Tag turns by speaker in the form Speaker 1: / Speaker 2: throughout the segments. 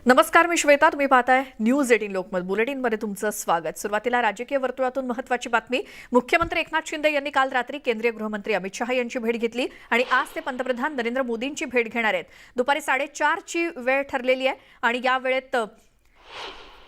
Speaker 1: नमस्कार, मी श्वेता. तुम्ही पाहताय न्यूज 18 लोकमत बुलेटिनमध्ये तुमचं स्वागत. सुरुवातीला राजकीय वर्तुळातून महत्त्वाची बातमी. मुख्यमंत्री एकनाथ शिंदे यांनी काल रात्री केंद्रीय गृहमंत्री अमित शहा यांची भेट घेतली आणि आज ते पंतप्रधान नरेंद्र मोदींची भेट घेणार आहेत. दुपारी 4:30 ची वेळ ठरलेली आहे आणि या वेळेत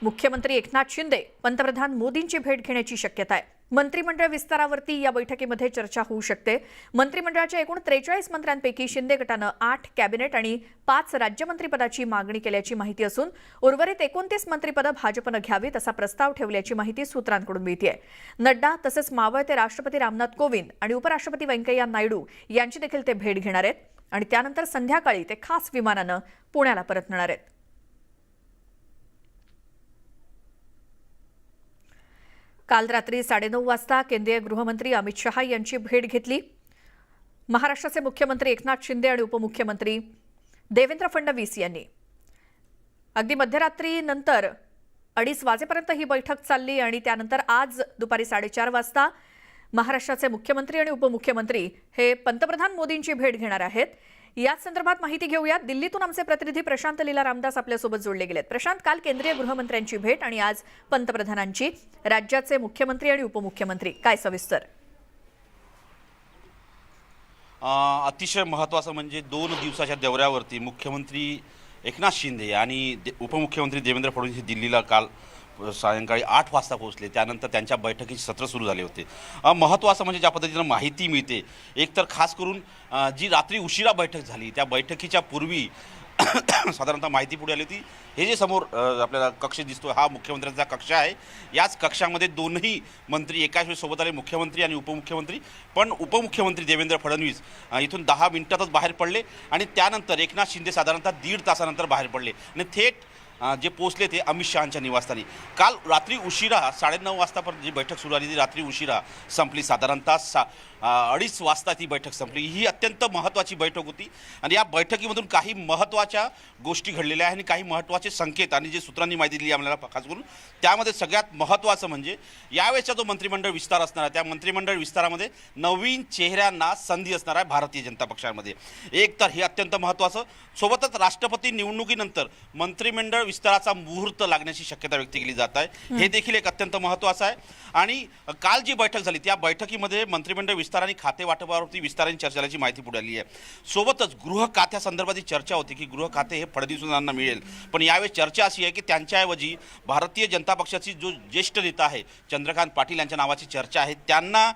Speaker 1: मुख्यमंत्री एकनाथ शिंदे पंतप्रधान मोदींची भेट घेण्याची शक्यता आहे. मंत्रिमंडळ विस्तारावरती या बैठकीमध्ये चर्चा होऊ शकते. मंत्रिमंडळाच्या एकूण 43 मंत्र्यांपैकी शिंदे गटानं 8 कॅबिनेट आणि 5 राज्यमंत्रीपदाची मागणी केल्याची माहिती असून उर्वरित 29 मंत्रिपदं भाजपनं घ्यावीत असा प्रस्ताव ठेवल्याची माहिती सूत्रांकडून मिळतेय. नड्डा तसंच मावळते राष्ट्रपती रामनाथ कोविंद आणि उपराष्ट्रपती व्यंकय्या नायडू यांची देखील ते भेट घेणार आहेत आणि त्यानंतर संध्याकाळी ते खास विमानानं पुण्याला परतणार आहेत. काल रात्री 9:30 वाजता केंद्रीय गृहमंत्री अमित शहा यांची भेट घेतली. महाराष्ट्राचे मुख्यमंत्री एकनाथ शिंदे आणि उपमुख्यमंत्री देवेंद्र फडणवीस यांनी अगदी मध्यरात्रीनंतर 2:30 वाजेपर्यंत ही बैठक चालली आणि त्यानंतर आज दुपारी 4:30 वाजता महाराष्ट्राचे मुख्यमंत्री आणि उपमुख्यमंत्री हे पंतप्रधान मोदींची भेट घेणार आहेत. याच संदर्भात माहिती घेऊया. दिल्लीतून आमचे प्रतिनिधी प्रशांत लीला रामदास आपल्यासोबत जोडले गेलेत. प्रशांत, काल केंद्रीय गृहमंत्र्यांची भेट आणि आज पंतप्रधानांची. राज्याचे मुख्यमंत्री आणि उपमुख्यमंत्री काय सविस्तर?
Speaker 2: अतिशय महत्त्वाचं म्हणजे 2 दिवसाच्या दौऱ्यावरती मुख्यमंत्री एकनाथ शिंदे आणि उपमुख्यमंत्री देवेंद्र फडणवीस दिल्लीला काल सायंकाळी 8 वाजता पोहोचले. त्यानंतर त्यांच्या बैठकीचे सत्र सुरू झाले होते. महत्त्वाचं म्हणजे ज्या पद्धतीनं माहिती मिळते, एकतर खास करून जी रात्री उशिरा बैठक झाली त्या बैठकीच्या पूर्वी साधारणतः माहिती पुढे आली होती. हे जे समोर आपल्याला कक्ष दिसतो हा मुख्यमंत्र्यांचा कक्ष आहे. याच कक्षामध्ये दोनही मंत्री एकाच वेळी सोबत आले, मुख्यमंत्री आणि उपमुख्यमंत्री. पण उपमुख्यमंत्री देवेंद्र फडणवीस इथून 10 मिनिटातच बाहेर पडले आणि त्यानंतर एकनाथ शिंदे साधारणतः 1.5 तासानंतर बाहेर पडले आणि थेट जे पोचले ते अमित शहांच्या निवासस्थानी. काल रात्री उशिरा 9:30 वाजतापर्यंत जी बैठक सुरू झाली ती रात्री उशिरा संपली. साधारणतः 2:30 वाजता ती बैठक संपली. ही अत्यंत महत्त्वाची बैठक होती आणि या बैठकीमधून काही महत्त्वाच्या गोष्टी घडलेल्या आहेत आणि काही महत्त्वाचे संकेत आणि जे सूत्रांनी माहिती दिली आम्हाला खास करून त्यामध्ये सगळ्यात महत्त्वाचं म्हणजे यावेळेचा जो मंत्रिमंडळ विस्तार असणार आहे त्या मंत्रिमंडळ विस्तारामध्ये नवीन चेहऱ्यांना संधी असणार आहे भारतीय जनता पक्षामध्ये. एक तर हे अत्यंत महत्त्वाचं. सोबतच राष्ट्रपती निवडणुकीनंतर मंत्रिमंडळ विस्ताराचा मुहूर्त लागण्याची शक्यता व्यक्त केली जात आहे. हे देखील एक अत्यंत महत्त्वाचं आहे. आणि काल जी बैठक झाली त्या बैठकीमध्ये मंत्रिमंडळ विस्तार आणि खाते वाटपावरती विस्ताराने चर्चा झाल्याची माहिती पुढे आली आहे. सोबतच गृह खात्यासंदर्भात चर्चा होती की गृह खाते हे फडणवीसांना मिळेल. पण यावेळी चर्चा अशी आहे की त्यांच्याऐवजी भारतीय जनता पक्षाची जो ज्येष्ठ नेता आहे चंद्रकांत पाटील यांच्या नावाची चर्चा आहे. त्यांना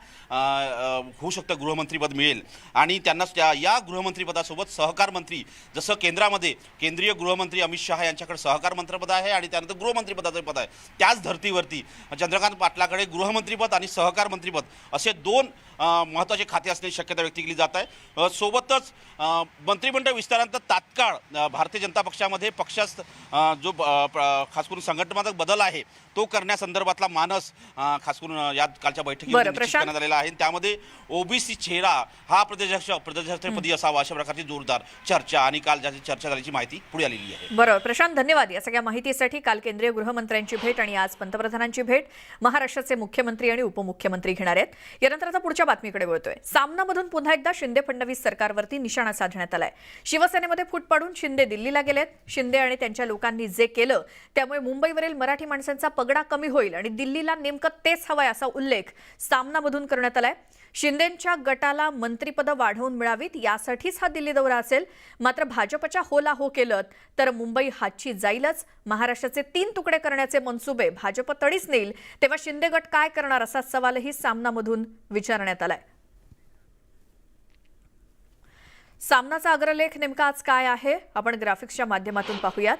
Speaker 2: होऊ शकतं गृहमंत्रीपद मिळेल आणि त्यांना या गृहमंत्रीपदासोबत सहकार मंत्री, जसं केंद्रामध्ये केंद्रीय गृहमंत्री अमित शहा यांच्याकडे सहकार मंत्रिपद आहे आणि त्यानंतर गृहमंत्रीपदाचं पद आहे, त्याच धर्तीवरती चंद्रकांत पाटलाकडे गृहमंत्रीपद आणि सहकार मंत्रिपद असे 2 महत्त्वाचे खाते असण्याची शक्यता व्यक्त केली जात आहे. सोबतच मंत्रिमंडळ विस्तारानंतर तात्काळ भारतीय जनता पक्षामध्ये पक्षात जो खास करून संघटनात्मक बदल आहे तो करण्यासंदर्भातला मानस खास करून या कालच्या बैठकीत करण्यात आलेला आहे. त्यामध्ये ओबीसी चेहरा हा प्रदेशाध्यक्षपदी असावा अशा प्रकारची जोरदार चर्चा आणि काल ज्याची चर्चा झाल्याची माहिती पुढे आलेली आहे.
Speaker 1: बरोबर प्रशांत, धन्यवाद या सगळ्या माहितीसाठी. काल केंद्रीय गृहमंत्र्यांची भेट आणि आज पंतप्रधानांची भेट महाराष्ट्राचे मुख्यमंत्री आणि उपमुख्यमंत्री घेणार आहेत. यानंतर आता पुढच्या बातमीकडे वळतोय. सामनामधून पुन्हा एकदा शिंदे फडणवीस सरकारवरती निशाणा साधण्यात आलाय. शिवसेनेमध्ये फूट पाडून शिंदे दिल्लीला गेलेत. शिंदे आणि त्यांच्या लोकांनी जे केलं त्यामुळे मुंबईवरील मराठी माणसांचा पगडा कमी होईल आणि दिल्लीला नेमकं तेच हवंय असा उल्लेख सामनामधून करण्यात आलाय. शिंदेंच्या गटाला मंत्रिपदं वाढवून मिळावीत यासाठीच हा दिल्ली दौरा असेल. मात्र भाजपच्या होला हो केलं तर मुंबई हातची जाईलच. महाराष्ट्राचे 3 तुकडे करण्याचे मनसुबे भाजप तडीच नेईल तेव्हा शिंदे गट काय करणार असा सवालही सामनामधून विचारण्यात आलाय. सामनाचा अग्रलेख नेमका आज काय आहे आपण ग्राफिक्सच्या माध्यमातून पाहूयात.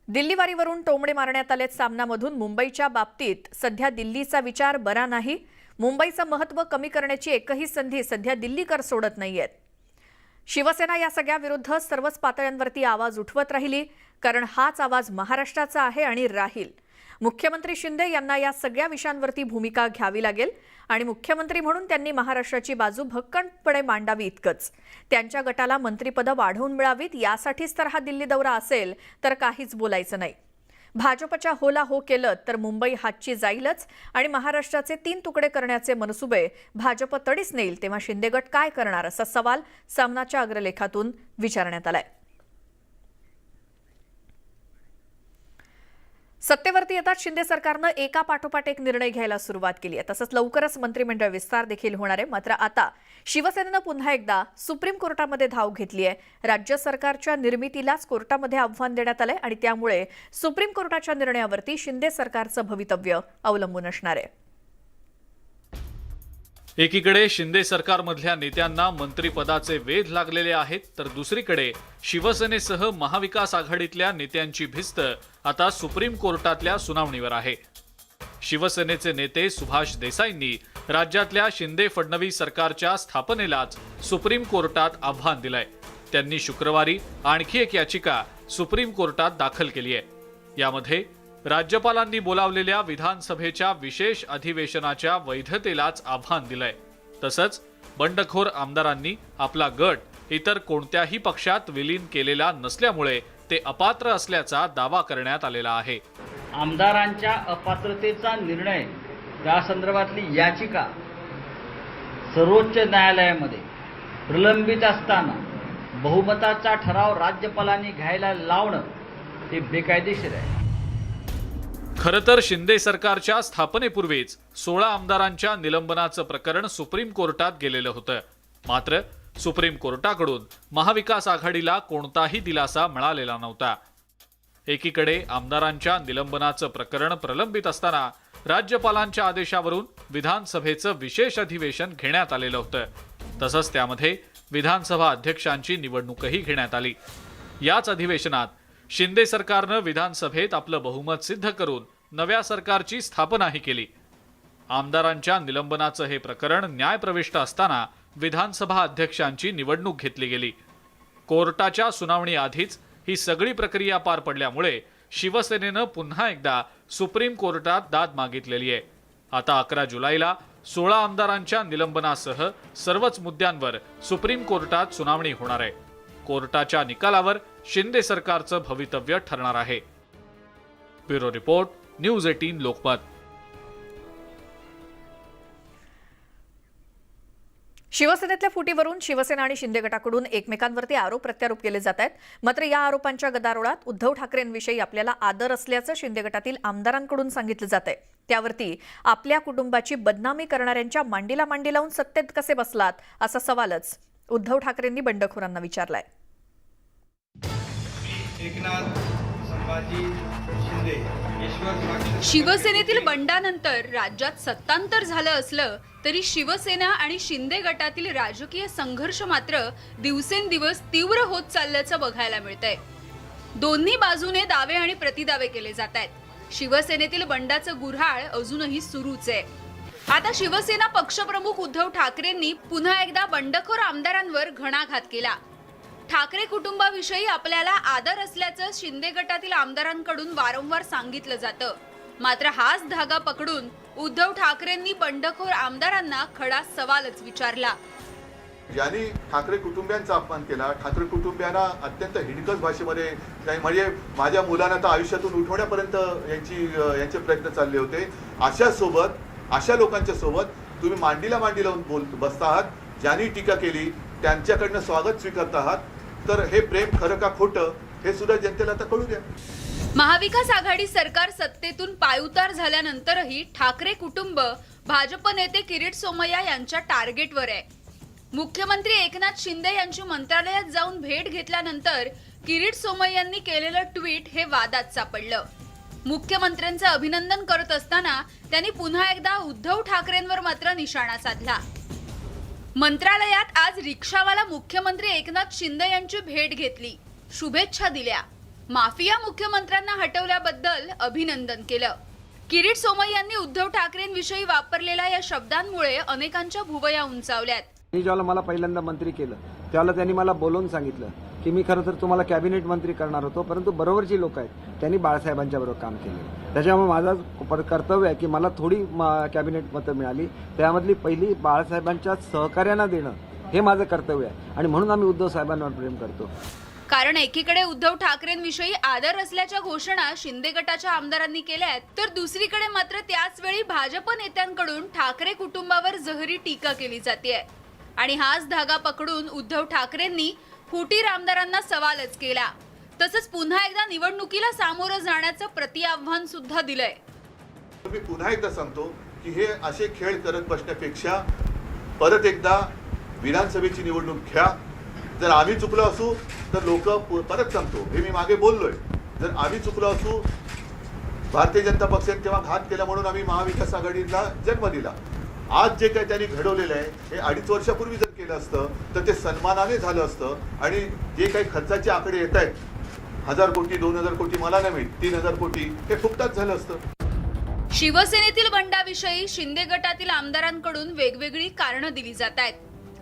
Speaker 1: दिल्लीवारीवरून टोमडे मारण्यात आलेत सामनामधून. मुंबईच्या बाबतीत सध्या दिल्लीचा विचार बरा नाही. मुंबईचं महत्त्व कमी करण्याची एकही संधी सध्या दिल्लीकर सोडत नाहीयेत. शिवसेना या सगळ्या विरुद्ध सर्वच पातळ्यांवरती आवाज उठवत राहिली कारण हाच आवाज महाराष्ट्राचा आहे आणि राहील. मुख्यमंत्री शिंदे यांना या सगळ्या विषयांवरती भूमिका घ्यावी लागेल आणि मुख्यमंत्री म्हणून त्यांनी महाराष्ट्राची बाजू भक्कमपणे मांडावी इतकंच. त्यांच्या गटाला मंत्रिपदं वाढवून मिळावीत यासाठीच तर हा दिल्ली दौरा असेल तर काहीच बोलायचं नाही. भाजपच्या होला हो केलं तर मुंबई हातची जाईलच आणि महाराष्ट्राचे 3 तुकडे करण्याचे मनसुबे भाजप तडीच नेईल तेव्हा शिंदे गट काय करणार असा सवाल सामनाच्या अग्रलेखातून विचारण्यात आलाय. सत्तेवरती येताच शिंदे सरकारनं एका पाठोपाठ एक निर्णय घ्यायला सुरुवात केली आहे. तसंच लवकरच मंत्रिमंडळ विस्तार देखील होणार आहे. मात्र आता शिवसेनेनं पुन्हा एकदा सुप्रीम कोर्टामध्ये धाव घेतली आहे. राज्य सरकारच्या निर्मितीलाच कोर्टामध्ये आव्हान देण्यात आलंय आणि त्यामुळे सुप्रीम कोर्टाच्या निर्णयावरती शिंदे सरकारचं भवितव्य अवलंबून असणार आहे.
Speaker 3: एकीकडे शिंदे सरकारमधल्या नेत्यांना मंत्रिपदाचे वेध लागलेले आहेत, तर दुसरीकडे शिवसेनेसह महाविकास आघाडीतल्या नेत्यांची भिस्त आता सुप्रीम कोर्टातल्या सुनावणीवर आहे. शिवसेनेचे नेते सुभाष देसाईंनी राज्यातल्या शिंदे फडणवीस सरकारच्या स्थापनेलाच सुप्रीम कोर्टात आव्हान दिलंय. त्यांनी शुक्रवारी आणखी एक याचिका सुप्रीम कोर्टात दाखल केली आहे. यामध्ये राज्यपालांनी बोलावलेल्या विधानसभेच्या विशेष अधिवेशनाच्या वैधतेलाच आव्हान दिलंय. तसंच बंडखोर आमदारांनी आपला गट इतर कोणत्याही पक्षात विलीन केलेला नसल्यामुळे ते अपात्र असल्याचा दावा करण्यात आलेला आहे.
Speaker 4: आमदारांच्या अपात्रतेचा निर्णय त्या संदर्भातली याचिका सर्वोच्च न्यायालयामध्ये प्रलंबित असताना बहुमताचा ठराव राज्यपालांनी घ्यायला लावणं हे बेकायदेशीर आहे.
Speaker 3: खरं तर शिंदे सरकारच्या स्थापनेपूर्वीच 16 आमदारांच्या निलंबनाचं प्रकरण सुप्रीम कोर्टात गेलेलं होतं. मात्र सुप्रीम कोर्टाकडून महाविकास आघाडीला कोणताही दिलासा मिळालेला नव्हता. एकीकडे आमदारांच्या निलंबनाचं प्रकरण प्रलंबित असताना राज्यपालांच्या आदेशावरून विधानसभेचं विशेष अधिवेशन घेण्यात आलेलं होतं. तसंच त्यामध्ये विधानसभा अध्यक्षांची निवडणूकही घेण्यात आली. याच अधिवेशनात शिंदे सरकारनं विधानसभेत आपलं बहुमत सिद्ध करून नव्या सरकारची स्थापनाही केली. आमदारांच्या निलंबनाचं हे प्रकरण न्यायप्रविष्ट असताना विधानसभा अध्यक्षांची निवडणूक घेतली गेली. कोर्टाच्या सुनावणी आधीच ही सगळी प्रक्रिया पार पडल्यामुळे शिवसेनेनं पुन्हा एकदा सुप्रीम कोर्टात दाद मागितलेली आहे. आता 11 जुलैला 16 आमदारांच्या निलंबनासह सर्वच मुद्द्यांवर सुप्रीम कोर्टात सुनावणी होणार आहे. कोर्टाच्या निकालावर शिंदे सरकारचं भवितव्य ठरणार आहे. Bureau report, news 18 Lokmat.
Speaker 1: शिवसेनेतल्या फुटीवरून शिवसेना आणि शिंदे गटाकडून एकमेकांवरती आरोप प्रत्यारोप केले जात आहेत. मात्र या आरोपांच्या गदारोळात उद्धव ठाकरेंविषयी आपल्याला आदर असल्याचं शिंदे गटातील आमदारांकडून सांगितलं जात आहे. त्यावरती आपल्या कुटुंबाची बदनामी करणाऱ्यांच्या मांडीला मांडी लावून सत्तेत कसे बसलात, असा सवालच उद्धव ठाकरेंनी बंडखोरांना विचारलाय.
Speaker 5: एकनाथ संभाजी शिंदे
Speaker 6: शिवसेनेतील बंडानंतर राज्यात सत्तांतर झालं असलं तरी शिवसेना आणि शिंदे गटातील राजकीय संघर्ष मात्र दिवसेंदिवस तीव्र होत चालल्याचं बघायला मिळतंय. दोन्ही बाजूने दावे आणि प्रतिदावे केले जात आहेत. शिवसेनेतील बंडाचं गुऱ्हाळ अजूनही सुरूच आहे. आता शिवसेना पक्षप्रमुख उद्धव ठाकरेंनी पुन्हा एकदा बंडखोर आमदारांवर घणाघात केला. ठाकरे कुटुंबाविषयी आपल्याला आदर असल्याचं शिंदे गटातील आमदारांकडून वारंवार सांगितलं जातं. मात्र हाच धागा पकडून उद्धव ठाकरेंनी बंडखोर आमदारांना खडा सवालच विचारला.
Speaker 7: ज्यांनी ठाकरे कुटुंबियांचा अपमान केला, ठाकरे कुटुंबियांना अत्यंत हिडकस भाषेमध्ये म्हणजे माझ्या मुलांना तर आयुष्यातून उठवण्यापर्यंत यांचे प्रयत्न चालले होते. अशा लोकांच्या सोबत तुम्ही मांडीला मांडी लावून बसता आहात. ज्यांनी टीका केली त्यांच्याकडनं स्वागत स्वीकारत आहात. तर हे प्रेम खरं का खोटं हे सुद्धा जनतेला आता कळू द्या.
Speaker 6: महाविकास आघाडी सरकार सत्तेतून पायउतार झाल्यानंतरही ठाकरे कुटुंब भाजप नेते किरीट सोमय्या यांच्या टार्गेटवर आहे. मुख्यमंत्री एकनाथ शिंदे यांची मंत्रालयात जाऊन भेट घेतल्यानंतर किरीट सोमय्यांनी केलेलं ट्विट हे वादात सापडलं. मुख्यमंत्र्यांचं अभिनंदन करत असताना त्यांनी पुन्हा एकदा उद्धव ठाकरेंवर मात्र निशाणा साधला. मंत्रालयात आज रिक्षावाला मुख्यमंत्री एकनाथ शिंदे यांची भेट घेतली, शुभेच्छा दिल्या, माफिया मुख्यमंत्र्यांना हटवल्याबद्दल अभिनंदन केलं. किरीट सोमय्यांनी उद्धव ठाकरेंविषयी वापरलेल्या या शब्दांमुळे अनेकांच्या भुवया उंचावल्यात.
Speaker 8: ज्यावेळेला मला पहिल्यांदा मंत्री केलं त्यावेळेला त्यांनी मला बोलवून सांगितलं की मी खरं तर तुम्हाला कॅबिनेट मंत्री करणार होतो, परंतु बरोबरची लोक आहेत त्यांनी बाळासाहेबांच्या बरोबर काम केलं. त्याच्यामुळे माझं कर्तव्य आहे की मला थोडी कॅबिनेट मतं मिळाली, त्यामधली पहिली बाळासाहेबांच्या सहकार्यांना देणं हे माझं कर्तव्य आहे आणि म्हणून आम्ही उद्धव साहेबांवर प्रेम करतो.
Speaker 6: कारण एकीकडे उद्धव ठाकरेंविषयी आदर असल्याच्या घोषणा शिंदे गटाच्या आमदारांनी केल्यात, तर दुसरीकडे मात्र त्याच वेळी भाजप नेत्यांकडून ठाकरे कुटुंबावर जहरी टीका केली जाते. आणि हाच धागा पकडून उद्धव ठाकरेंनी फुटीर आमदारांना सवालच केला. तसंच पुन्हा एकदा निवडणुकीला सामोरं जाण्याचं प्रतिआव्हान सुद्धा दिलंय.
Speaker 7: मी पुन्हा एकदा सांगतो की हे असे खेळ करत बसण्यापेक्षा परत एकदा विधानसभेची निवडणूक घ्या. जर आम्ही चुकलो असू तर लोक परत सांगतो, हे मी मागे बोललोय, जर आम्ही चुकलो असू, भारतीय जनता पक्षाने तेव्हा घात केला म्हणून आम्ही महाविकास आघाडीला जन्म दिला. आज जे काही त्यांनी घडवलेलं आहे हे 2.5 वर्षापूर्वी जर केलं असतं तर ते सन्मानाने झालं असतं. आणि जे काही खर्चाचे आकडे येत आहेत, 1000 कोटी 2000 कोटी मला नाही माहीत, 3000 कोटी, हे फुकटात झालं असतं.
Speaker 6: शिवसेनेतील बंडाविषयी शिंदे गटातील आमदारांकडून वेगवेगळी कारणं दिली जात आहेत.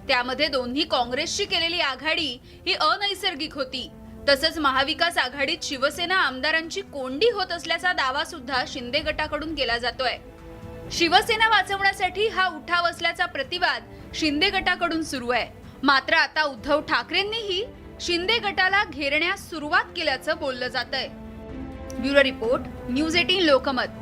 Speaker 6: त्यामध्ये दोन्ही काँग्रेसशी केलेली आघाडी ही अनैसर्गिक होती. तसंच महाविकास आघाडीत शिवसेना आमदारांची कोंडी होत असल्याचा दावा सुद्धा शिंदे गटाकडून केला जातोय. शिवसेना वाचवण्यासाठी हा उठाव असल्याचा प्रतिवाद शिंदे गटाकडून सुरू आहे. मात्र आता उद्धव ठाकरेंनीही शिंदे गटाला घेरण्यास सुरुवात केल्याचं बोललं जातंय. Bureau report, news 18 Lokmat.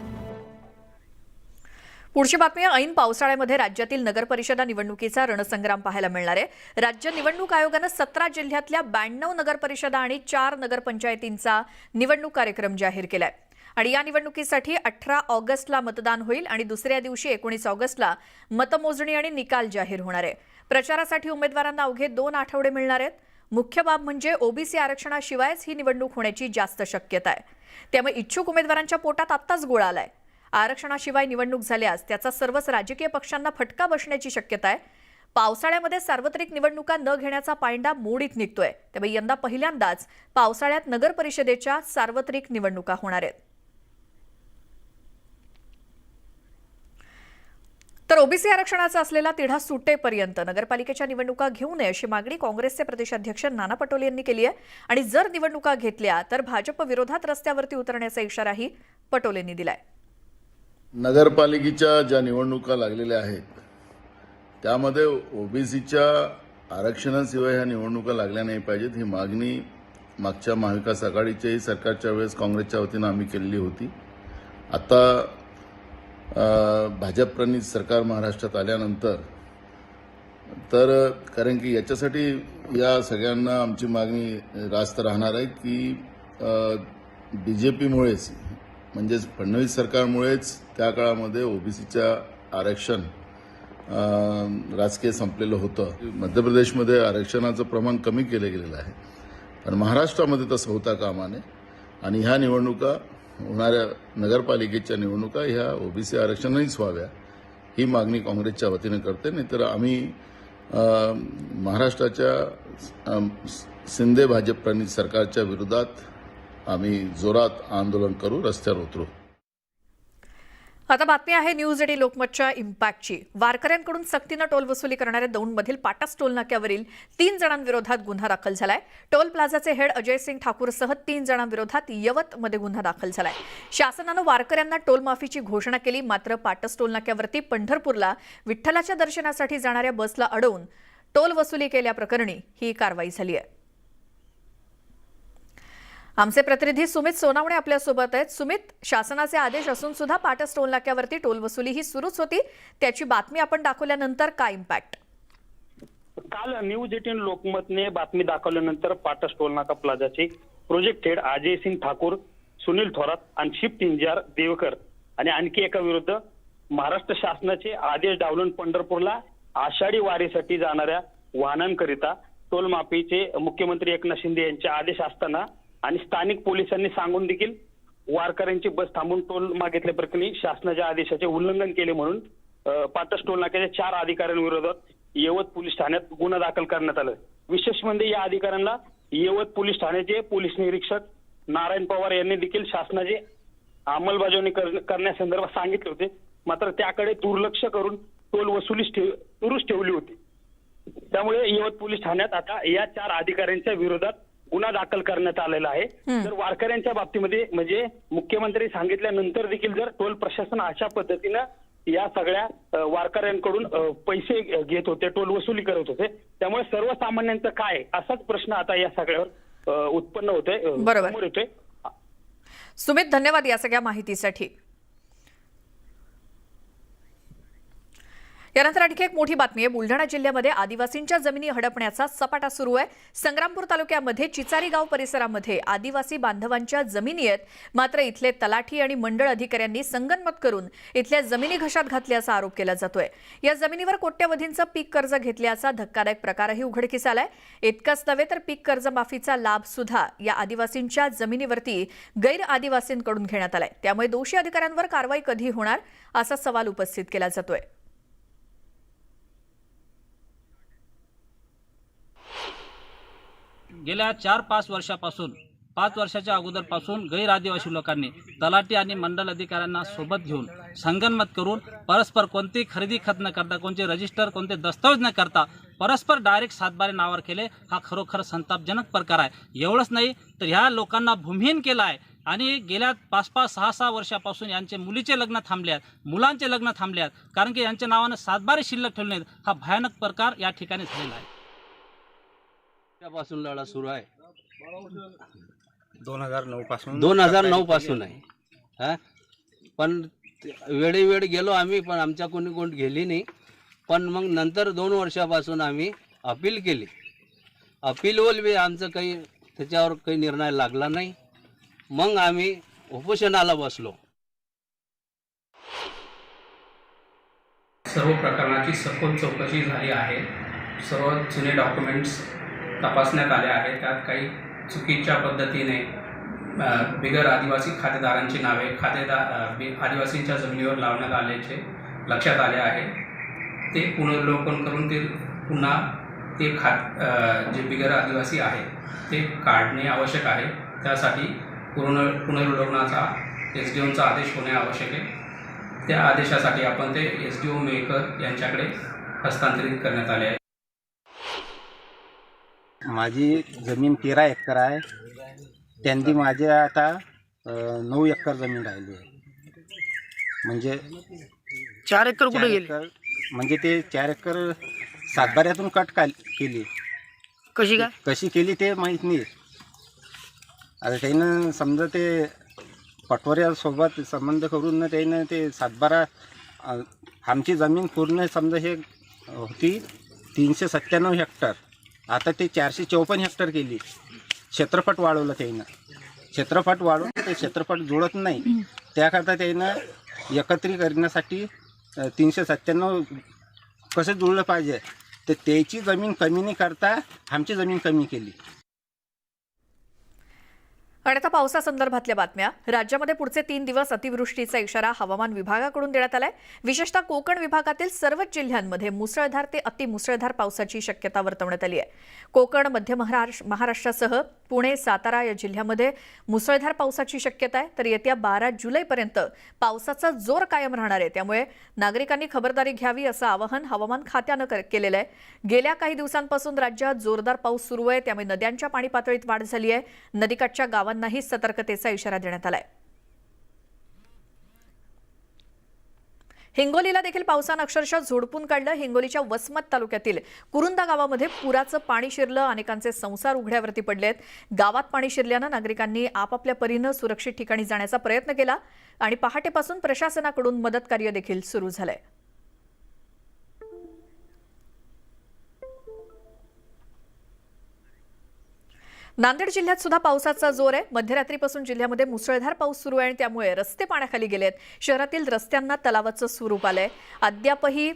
Speaker 1: पुढची बातमी, ऐन पावसाळ्यामध्ये राज्यातील नगरपरिषदा निवडणुकीचा रणसंग्राम पाहायला मिळणार आहे. राज्य निवडणूक आयोगानं 17 जिल्ह्यातल्या 92 नगरपरिषदा आणि 4 नगरपंचायतींचा निवडणूक कार्यक्रम जाहीर केलाय. आणि या निवडणुकीसाठी 18 ऑगस्टला मतदान होईल आणि दुसऱ्या दिवशी 19 ऑगस्टला मतमोजणी आणि निकाल जाहीर होणार आहे. प्रचारासाठी उमेदवारांना अवघे 2 आठवडे मिळणार आहेत. मुख्य बाब म्हणजे ओबीसी आरक्षणाशिवायच ही निवडणूक होण्याची जास्त शक्यता आहे. त्यामुळे इच्छुक उमेदवारांच्या पोटात आत्ताच गोळा आलाय. आरक्षणाशिवाय निवडणूक झाल्यास त्याचा सर्वच राजकीय पक्षांना फटका बसण्याची शक्यता आहे. पावसाळ्यामध्ये सार्वत्रिक निवडणुका न घेण्याचा पायंडा मोडीत निघतोय. त्यामुळे यंदा पहिल्यांदाच पावसाळ्यात नगर परिषदेच्या सार्वत्रिक निवडणुका होणार आहेत. तर ओबीसी आरक्षणाचा असलेला तिढा सुटेपर्यंत नगरपालिकेच्या निवडणुका घेऊ नये अशी मागणी काँग्रेसचे प्रदेशाध्यक्ष नाना पटोले यांनी केली आहे. आणि जर निवडणुका घेतल्या तर भाजप विरोधात रस्त्यावरती उतरण्याचा इशाराही पटोलेंनी दिलाय.
Speaker 9: नगरपालिकेच्या ज्या निवडणुका लागलेल्या आहेत त्यामध्ये ओबीसीच्या आरक्षणाशिवाय ह्या निवडणुका लागल्या नाही पाहिजेत ही मागणी मागच्या महाविकास आघाडीच्याही सरकारच्या वेळेस काँग्रेसच्या वतीनं आम्ही केलेली होती. आता भाजप-प्रणीत सरकार महाराष्ट्रात आल्यानंतर तर कारण की याच्यासाठी या सगळ्यांना आमची मागणी रास्त राहणार आहे की बीजेपीमुळेच म्हणजेच फडणवीस सरकारमुळेच त्या काळामध्ये ओबीसीच्या आरक्षण राजकीय संपलेलं होतं. मध्य प्रदेशमध्ये आरक्षणाचं प्रमाण कमी केलं गेलेलं आहे, पण महाराष्ट्रामध्ये तसं होता कामा नये. आणि ह्या निवडणुका होणाऱ्या नगरपालिकेच्या निवडणुका ह्या ओबीसी आरक्षणहीच व्हाव्या ही मागणी काँग्रेसच्या वतीनं करते. नाहीतर आम्ही महाराष्ट्राच्या शिंदे भाजप प्रणीत सरकारच्या विरोधात आम्ही जोरात आंदोलन करू, रस्त्यावर उतरू.
Speaker 1: आता बातमी आहे न्यूज 18 लोकमतच्या इम्पॅक्टची. वारकऱ्यांकडून सक्तीनं टोल वसुली करणाऱ्या दौंडमधील पाटास टोल नाक्यावरील 3 जणांविरोधात गुन्हा दाखल झालाय. टोल प्लाझाचे हेड अजय सिंग ठाकूरसह 3 जणांविरोधात यवतमध्ये गुन्हा दाखल झालाय. शासनानं वारकऱ्यांना टोल माफीची घोषणा केली, मात्र पाटस टोल नाक्यावरती पंढरपूरला विठ्ठलाच्या दर्शनासाठी जाणाऱ्या बसला अडवून टोल वसुली केल्याप्रकरणी ही कारवाई झाली आहे. आमचे प्रतिनिधी सुमित सोनावणे आपल्यासोबत आहेत. सुमित, शासनाचे आदेश असून सुद्धा पाटस टोल नाक्यावरती टोल वसुली ही सुरूच होती, त्याची बातमी आपण दाखवल्यानंतर काय इम्पॅक्ट?
Speaker 10: काल न्यूज 18 लोकमतने बातमी दाखवल्यानंतर पाटस टोल नाका प्लाझाचे प्रोजेक्ट हेड अजय सिंग ठाकूर, सुनील थोरात आणि शिफ्ट इंजिनियर देवकर आणि आणखी एका विरुद्ध महाराष्ट्र शासनाचे आदेश डावलून पंढरपूरला आषाढी वारीसाठी जाणाऱ्या वाहनांकरिता टोल माफीचे मुख्यमंत्री एकनाथ शिंदे यांचे आदेश असताना आणि स्थानिक पोलिसांनी सांगून देखील वारकऱ्यांची बस थांबून टोल मागितल्या प्रकरणी शासनाच्या आदेशाचे उल्लंघन केले म्हणून पाटस टोल नाक्याच्या 4 अधिकाऱ्यांविरोधात यवत पोलीस ठाण्यात गुन्हा दाखल करण्यात आला. विशेष म्हणजे या अधिकाऱ्यांना यवत पोलीस ठाण्याचे पोलीस निरीक्षक नारायण पवार यांनी देखील शासनाची अंमलबजावणी करण्यासंदर्भात सांगितले होते, मात्र त्याकडे दुर्लक्ष करून टोल वसुली सुरूच ठेवली होती. त्यामुळे यवत पोलीस ठाण्यात आता या 4 अधिकाऱ्यांच्या विरोधात गुन्हा दाखल करण्यात आलेला आहे. तर वारकऱ्यांच्या बाबतीमध्ये म्हणजे मुख्यमंत्री सांगितल्यानंतर देखील जर टोल प्रशासन अशा पद्धतीनं या सगळ्या वारकऱ्यांकडून पैसे घेत होते, टोल वसुली करत होते, त्यामुळे सर्वसामान्यांचं काय असाच प्रश्न आता या सगळ्यावर उत्पन्न होतोय, समोर येतोय.
Speaker 1: सुमित, धन्यवाद या सगळ्या माहितीसाठी. यानंतर आणखी एक मोठी बातमी आहे. बुलढाणा जिल्ह्यामध्ये आदिवासींच्या जमिनी हडपण्याचा सपाटा सुरू आहे. संग्रामपूर तालुक्यामध्ये चिचारी गाव परिसरामध्ये आदिवासी बांधवांच्या जमिनी आहेत. मात्र इथले तलाठी आणि मंडळ अधिकाऱ्यांनी संगनमत करून इथल्या जमिनी घशात घातल्याचा आरोप केला जातोय. या जमिनीवर कोट्यवधींचं पीक कर्ज घेतल्याचा धक्कादायक प्रकारही उघडकीस आलाय. इतकंच नव्हे तर पीक कर्जमाफीचा लाभ सुद्धा या आदिवासींच्या जमिनीवरती गैर आदिवासींकडून घेण्यात आलाय. त्यामुळे दोषी अधिकाऱ्यांवर कारवाई कधी होणार असा सवाल उपस्थित केला जातोय.
Speaker 11: गेल्या 4-5 वर्षापासून 5 वर्षाच्या अगोदरपासून गैर आदिवासी लोकांनी तलाठी आणि मंडल अधिकाऱ्यांना सोबत घेऊन संगनमत करून परस्पर कोणती खरेदी खत न करता, कोणते रजिस्टर, कोणते दस्तावेज न करता परस्पर डायरेक्ट सातबारे नावावर केले. हा खरोखर संतापजनक प्रकार आहे. एवढंच नाही तर ह्या लोकांना भूमिहीन केला आहे आणि गेल्या 5-5, 6-6 वर्षापासून यांचे मुलीचे लग्न थांबले आहेत, मुलांचे लग्न थांबले आहेत, कारण की यांच्या नावानं सातबारे शिल्लक ठेवले नाहीत. हा भयानक प्रकार या ठिकाणी झालेला आहे.
Speaker 12: पासून लढा सुरू आहे.
Speaker 5: 2009
Speaker 12: पासून आहे. हा, पण वेळेवेळ गेलो आम्ही, पण आमच्या कोण गेली नाही. पण मग नंतर 2 वर्षापासून आम्ही अपील केली. अपीलवर बी आमचं काही त्याच्यावर काही निर्णय लागला नाही. मग आम्ही उपोषणाला बसलो.
Speaker 13: सर्व प्रकरणाची सखोल चौकशी झाली आहे. सर्व जुने डॉक्युमेंट्स तपासण्यात आले आहेत. त्यात काही चुकीच्या पद्धतीने बिगर आदिवासी खातेदारांची नावे आदिवासींच्या जमिनीवर लावण्यात आल्याचे लक्षात आले आहे. ते पुनर्वलोकन करून ते पुन्हा ते जे बिगर आदिवासी आहे ते काढणे आवश्यक आहे. त्यासाठी पुनर्वलोकनाचा SDOचा आदेश होणे आवश्यक आहे. त्या आदेशासाठी आपण ते SDO मेकर यांच्याकडे हस्तांतरित करण्यात आले आहे.
Speaker 5: माझी जमीन 13 एकर आहे. त्यांनी माझ्या आता 9 एकर जमीन राहिली आहे. म्हणजे
Speaker 11: 4 एकर कुठे गेले?
Speaker 5: म्हणजे ते 4 एकर सातबाऱ्यातून कट केली. कशी केली ते माहीत नाही. आता त्यानं समजा ते पटवाऱ्यासोबत संबंध करून त्यानं ते सातबारा आमची जमीन पूर्ण समजा हे होती 397 हेक्टर. आता ते 454 हेक्टर केली. क्षेत्रफळ वाढवलं त्यानं. क्षेत्रफळ वाढवून ते क्षेत्रफळ जुळत नाही. त्याकरता त्यानं एकत्रित करण्यासाठी 397 कसं जुळलं पाहिजे तर त्याची जमीन कमी नाही करता आमची जमीन कमी केली.
Speaker 1: आणि आता पावसासंदर्भातल्या बातम्या. राज्यामध्ये पुढचे 3 दिवस अतिवृष्टीचा इशारा हवामान विभागाकडून देण्यात आलाय. विशेषतः कोकण विभागातील सर्वच जिल्ह्यांमध्ये मुसळधार ते अतिमुसळधार पावसाची शक्यता वर्तवण्यात आली आहे. कोकण, मध्य महाराष्ट्रासह पुणे, सातारा या जिल्ह्यामध्ये मुसळधार पावसाची शक्यता आहे. तर येत्या 12 जुलैपर्यंत पावसाचा जोर कायम राहणार आहे. त्यामुळे नागरिकांनी खबरदारी घ्यावी असं आवाहन हवामान खात्यानं केलेलं आहे. गेल्या काही दिवसांपासून राज्यात जोरदार पाऊस सुरू आहे. त्यामुळे नद्यांच्या पाणी पातळीत वाढ झाली आहे. नदीकाठच्या गावांनाही सतर्कतेचा इशारा देण्यात आलाय. हिंगोलीला देखील पावसानं अक्षरशः झोडपून काढलं. हिंगोलीच्या वसमत तालुक्यातील कुरुंदा गावामध्ये पुराचं पाणी शिरलं. अनेकांचे संसार उघड्यावरती पडलेत. गावात पाणी शिरल्यानं नागरिकांनी आपापल्या परीनं सुरक्षित ठिकाणी जाण्याचा प्रयत्न केला आणि पहाटेपासून प्रशासनाकडून मदत कार्य देखील सुरू झालंय. नांदेड जिल्ह्यात सुद्धा पावसाचा जोर आहे. मध्यरात्रीपासून जिल्ह्यामध्ये मुसळधार पाऊस सुरू आहे आणि त्यामुळे रस्ते पाण्याखाली गेलेत. शहरातील रस्त्यांना तलावाचं स्वरूप आलंय. अद्यापही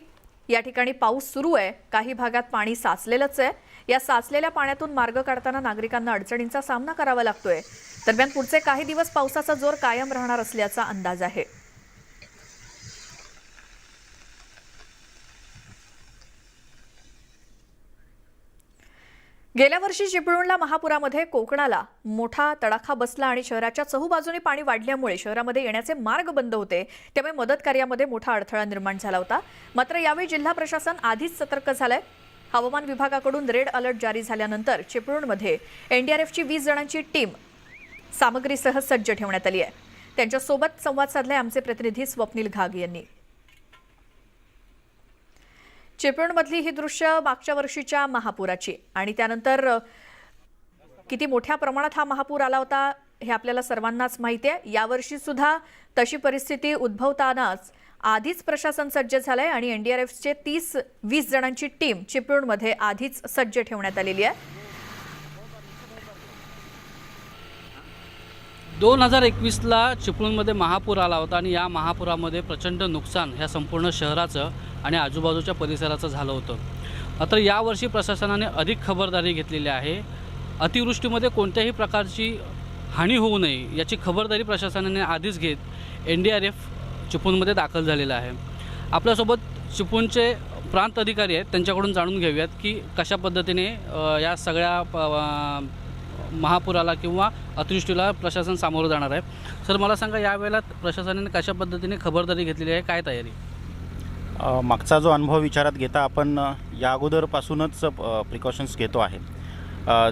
Speaker 1: या ठिकाणी पाऊस सुरू आहे. काही भागात पाणी साचलेलंच आहे. या साचलेल्या पाण्यातून मार्ग काढताना नागरिकांना अडचणींचा सामना करावा लागतोय. दरम्यान पुढचे काही दिवस पावसाचा जोर कायम राहणार असल्याचा अंदाज आहे. गेल्या वर्षी चिपळूणला महापुरामध्ये कोकणाला मोठा तडाखा बसला आणि शहराच्या चहूबाजूने पाणी वाढल्यामुळे शहरामध्ये येण्याचे मार्ग बंद होते. त्यामुळे मदत कार्यामध्ये मोठा अडथळा निर्माण झाला होता. मात्र यावेळी जिल्हा प्रशासन आधीच सतर्क झालंय. हवामान विभागाकडून रेड अलर्ट जारी झाल्यानंतर चिपळूणमध्ये NDRFची 20 जणांची टीम सामग्रीसह सज्ज ठेवण्यात आली आहे. त्यांच्यासोबत संवाद साधलाय आमचे प्रतिनिधी स्वप्नील घाग यांनी. चिपळूणमधली ही दृश्य मागच्या वर्षीच्या महापुराची आणि त्यानंतर किती मोठ्या प्रमाणात हा महापूर आला होता हे आपल्याला सर्वांनाच माहिती आहे. यावर्षी सुद्धा तशी परिस्थिती उद्भवतानाच आधीच प्रशासन सज्ज झालंय आणि एनडीआरएफचे 30-20 जणांची टीम चिपळूणमध्ये आधीच सज्ज ठेवण्यात आलेली आहे.
Speaker 11: 2021ला चिपळूणमध्ये महापूर आला होता आणि या महापुरामध्ये प्रचंड नुकसान ह्या संपूर्ण शहराचं आणि आजूबाजूच्या परिसराचं झालं होतं. मात्र यावर्षी प्रशासनाने अधिक खबरदारी घेतलेली आहे. अतिवृष्टीमध्ये कोणत्याही प्रकारची हानी होऊ नये याची खबरदारी प्रशासनाने आधीच घेत एनडीआरएफ चिपळूणमध्ये दाखल झालेला आहे. आपल्यासोबत चिपळूणचे प्रांत अधिकारी आहेत, त्यांच्याकडून जाणून घेऊयात की कशा पद्धतीने या सगळ्या महापुराला किंवा अतिवृष्टीला प्रशासन सामोरं जाणार आहे. सर, मला सांगा, यावेळेला प्रशासनाने कशा पद्धतीने खबरदारी घेतलेली आहे, काय तयारी?
Speaker 14: मागचा जो अनुभव विचारात घेता आपण या अगोदरपासूनच प्रिकॉशन्स घेतो आहे.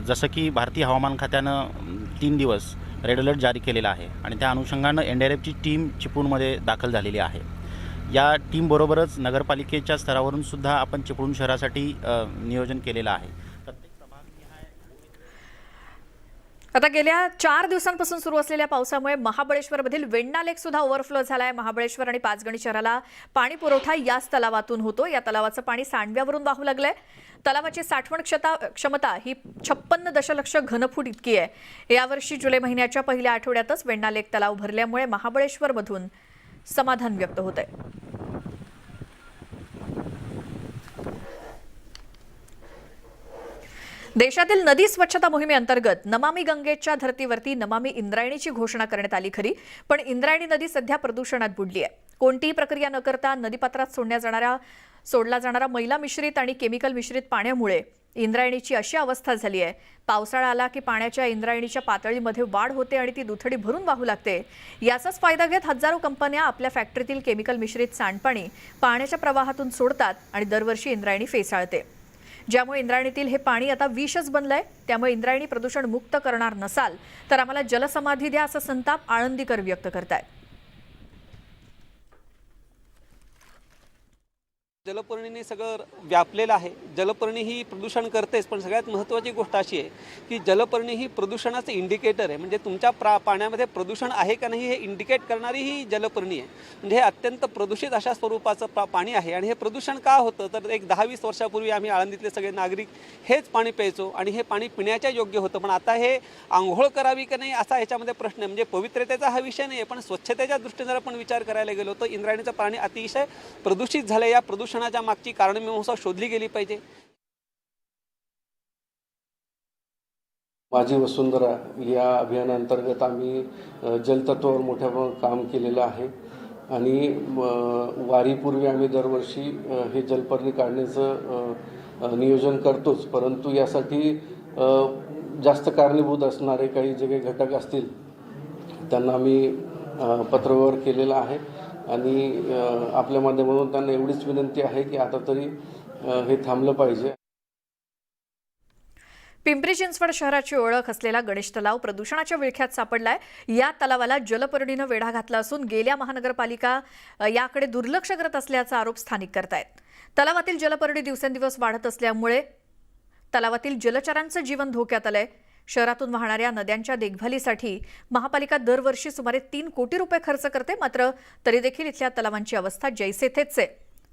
Speaker 14: जसं की भारतीय हवामान खात्यानं 3 दिवस रेड अलर्ट जारी केलेला आहे आणि त्या अनुषंगानं एनडीआरएफची टीम चिपळूणमध्ये दाखल झालेली आहे. या टीमबरोबरच नगरपालिकेच्या स्तरावरून सुद्धा आपण चिपळूण शहरासाठी नियोजन केलेलं आहे.
Speaker 1: आता गेल्या 4 दिवसांपासून सुरू असलेल्या पावसामुळे महाबळेश्वरमधील वेण्णा लेक सुद्धा ओव्हरफ्लो झालाय. महाबळेश्वर आणि पाचगणी शहराला पाणी पुरवठा याच तलावातून होतो. या तलावाचं पाणी सांडव्यावरून वाहू लागलंय. तलावाची साठवण क्षमता ही 56 दशलक्ष घनफूट इतकी आहे. यावर्षी जुलै महिन्याच्या पहिल्या आठवड्यातच वेण्णा लेक तलाव भरल्यामुळे महाबळेश्वरमधून समाधान व्यक्त होत आहे. देशातील नदी स्वच्छता मोहिमेअंतर्गत नमामि गंगेच्या धर्तीवरती नमामि इंद्रायणीची घोषणा करण्यात आली खरी, पण इंद्रायणी नदी सध्या प्रदूषणात बुडली आहे. कोणतीही प्रक्रिया न करता नदीपात्रात सोडला जाणारा मैला मिश्रित आणि केमिकल मिश्रित पाण्यामुळे इंद्रायणीची अशी अवस्था झाली आहे. पावसाळा आला की पाण्याच्या इंद्रायणीच्या पातळीमध्ये वाढ होते आणि ती दुथडी भरून वाहू लागते. याचाच फायदा घेत हजारो कंपन्या आपल्या फॅक्टरीतील केमिकल मिश्रित सांडपाणी पाण्याच्या प्रवाहातून सोडतात आणि दरवर्षी इंद्रायणी फेसाळते. ज्यामुळे इंद्रायणीतील हे पाणी आता विषच बनलंय. त्यामुळे इंद्रायणी प्रदूषण मुक्त करणार नसाल तर आम्हाला जलसमाधी द्या, असा संताप आळंदीकर व्यक्त करतायत.
Speaker 12: जलपर्णीने सगळं व्यापलेलं आहे. जलपर्णी ही प्रदूषण करतेच, पण सगळ्यात महत्त्वाची गोष्ट अशी आहे की जलपर्णी ही प्रदूषणाचं इंडिकेटर आहे. म्हणजे तुमच्या पाण्यामध्ये प्रदूषण आहे का नाही हे इंडिकेट करणारी ही जलपर्णी आहे. म्हणजे हे अत्यंत प्रदूषित अशा स्वरूपाचं पाणी आहे. आणि हे प्रदूषण का होतं तर एक 10-20 वर्षापूर्वी आम्ही आळंदीतले सगळे नागरिक हेच पाणी प्यायचो आणि हे पाणी पिण्याच्या योग्य होतं. पण आता हे आंघोळ करावी का नाही असा ह्याच्यामध्ये प्रश्न आहे. म्हणजे पवित्रतेचा हा विषय नाही आहे, पण स्वच्छतेच्या दृष्टीने जर आपण विचार करायला गेलो तर इंद्रायणीचं पाणी अतिशय प्रदूषित झालं. या प्रदूषणाच्या मागची कारणमीमांसा शोधली गेली पाहिजे.
Speaker 15: माझी वसुंधरा या अभियानांतर्गत आम्ही जलतत्वावर मोठ्या प्रमाणात काम केलेलं आहे आणि वारीपूर्वी आम्ही दरवर्षी हे जलपर्णी काढण्याचं नियोजन करतोच. परंतु यासाठी जास्त कारणीभूत असणारे काही जे काही घटक असतील त्यांना आम्ही पत्रव्यवहार केलेला आहे आणि आपल्या माध्यमातून त्यांना एवढीच विनंती आहे की आता तरी हे थांबलं पाहिजे.
Speaker 1: पिंपरी चिंचवड शहराची ओळख असलेला गणेश तलाव प्रदूषणाच्या विळख्यात सापडलाय. या तलावाला जलपर्णीनं वेढा घातला असून गेल्या महानगरपालिका याकडे दुर्लक्ष करत असल्याचा आरोप स्थानिक करतायत. तलावातील जलपर्णी दिवसेंदिवस वाढत असल्यामुळे तलावातील जलचरांचं जीवन धोक्यात आलंय. शहरातून वाहणाऱ्या नद्यांच्या देखभालीसाठी महापालिका दरवर्षी सुमारे 3 कोटी रुपये खर्च करते. मात्र तरी देखील इथल्या तलावांची अवस्था जैसे थेच आहे.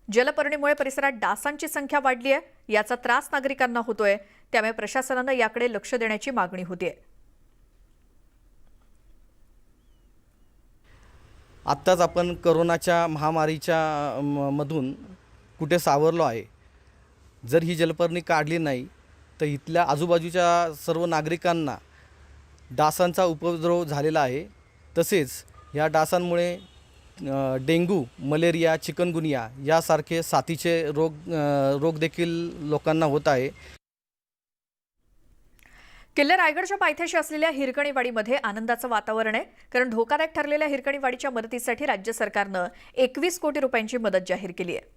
Speaker 1: जलपर्णीमुळे परिसरात डासांची संख्या वाढली आहे. याचा त्रास नागरिकांना होतोय. त्यामुळे प्रशासनानं याकडे लक्ष देण्याची मागणी होतीये.
Speaker 16: आत्ताच आपण करोनाच्या महामारीच्या मधून कुठे सावरलो आहे. जर ही जलपर्णी काढली नाही तर इथल्या आजूबाजूच्या सर्व नागरिकांना डासांचा उपद्रव झालेला आहे. तसेच या डासांमुळे डेंग्यू, मलेरिया, चिकनगुनिया यासारखे साथीचे रोग देखील लोकांना होत आहे.
Speaker 1: किल्ले रायगडच्या पायथ्याशी असलेल्या हिरकणीवाडीमध्ये आनंदाचं वातावरण आहे. कारण धोकादायक ठरलेल्या हिरकणीवाडीच्या मदतीसाठी राज्य सरकारनं 21 कोटी रुपयांची मदत जाहीर केली आहे.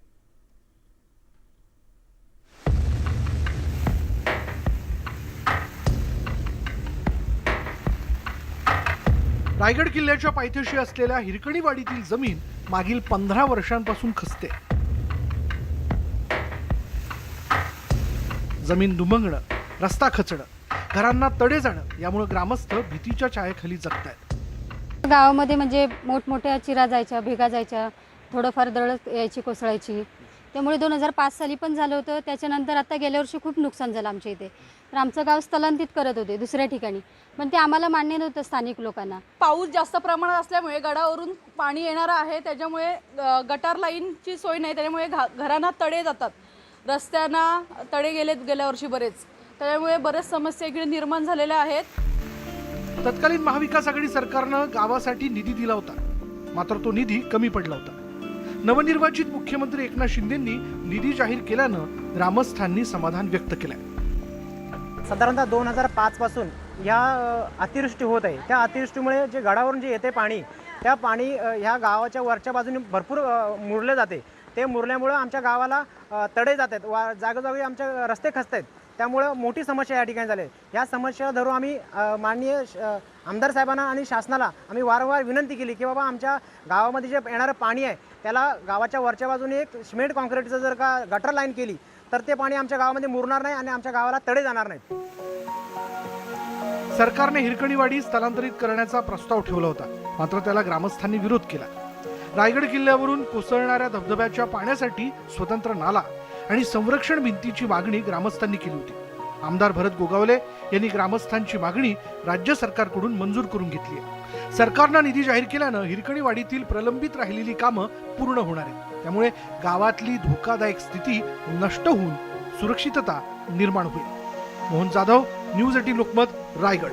Speaker 17: रायगड किल्ल्याच्या पायथ्याशी असलेल्या हिरकणीवाडीतील जमीन मागील 15 वर्षांपासून खचते. जमीन दुमंगणं, रस्ता खचणं, घरांना तडे जाणं यामुळे ग्रामस्थ भीतीच्या छायेखाली जगतायत.
Speaker 18: गावामध्ये म्हणजे मोठमोठ्या चिरा जायच्या, भेगा जायच्या, थोडंफार दरड यायची कोसळायची. त्यामुळे 2005 साली पण झालं होतं. त्याच्यानंतर आता गेल्या वर्षी खूप नुकसान झालं आमच्या इथे. तर आमचं गाव स्थलांतरित करत होते दुसऱ्या ठिकाणी, पण ते आम्हाला मान्य नव्हतं स्थानिक लोकांना.
Speaker 19: पाऊस जास्त प्रमाणात असल्यामुळे गडावरून पाणी येणारं आहे, त्याच्यामुळे गटार लाईनची सोय नाही, त्याच्यामुळे घरांना तडे जातात, रस्त्यांना तडे गेलेत गेल्या वर्षी बरेच. त्यामुळे बरेच समस्या इकडे निर्माण झालेल्या आहेत.
Speaker 17: तत्कालीन महाविकास आघाडी सरकारनं गावासाठी निधी दिला होता, मात्र तो निधी कमी पडला होता. नवनिर्वाचित मुख्यमंत्री एकनाथ शिंदेंनी निधी जाहीर केल्यानं ग्रामस्थांनी समाधान व्यक्त केलंय.
Speaker 20: साधारणतः 2005 पासून ह्या अतिवृष्टी होत आहे. त्या अतिवृष्टीमुळे जे गडावरून जे येते पाणी, त्या पाणी ह्या गावाच्या वरच्या बाजूने भरपूर मुरले जाते. ते मुरल्यामुळं आमच्या गावाला तडे जात आहेत, जागोजागी आमचे रस्ते खचत आहेत. त्यामुळं मोठी समस्या या ठिकाणी झाली आहे. या समस्या धरून आम्ही माननीय आमदार साहेबांना आणि शासनाला आम्ही वारंवार विनंती केली की बाबा आमच्या गावामध्ये जे येणारं पाणी आहे त्याला गावाच्या वरच्या बाजूने एक सिमेंट कॉन्क्रीटचं जर का गटर लाईन केली तर ते पाणी आमच्या गावामध्ये मुरणार नाही आणि आमच्या गावाला तडे जाणार नाहीत.
Speaker 17: सरकारने हिरकणीवाडी स्थलांतरित करण्याचा प्रस्ताव ठेवला होता, मात्र त्याला ग्रामस्थांनी विरोध केला. रायगड किल्ल्यावरून कोसळणाऱ्या धबधब्याच्या पाण्यासाठी स्वतंत्र नाला आणि संरक्षण भिंतीची मागणी ग्रामस्थांनी केली होती. आमदार भरत गोगावले यांनी ग्रामस्थांची मागणी राज्य सरकारकडून मंजूर करून घेतली आहे. सरकारनं निधी जाहीर केल्यानं हिरकणीवाडीतील प्रलंबित राहिलेली कामं पूर्ण होणार आहेत. त्यामुळे गावातली धोकादायक स्थिती नष्ट होऊन सुरक्षितता निर्माण होईल. मोहन जाधव, न्यूज 18 लोकमत, रायगड.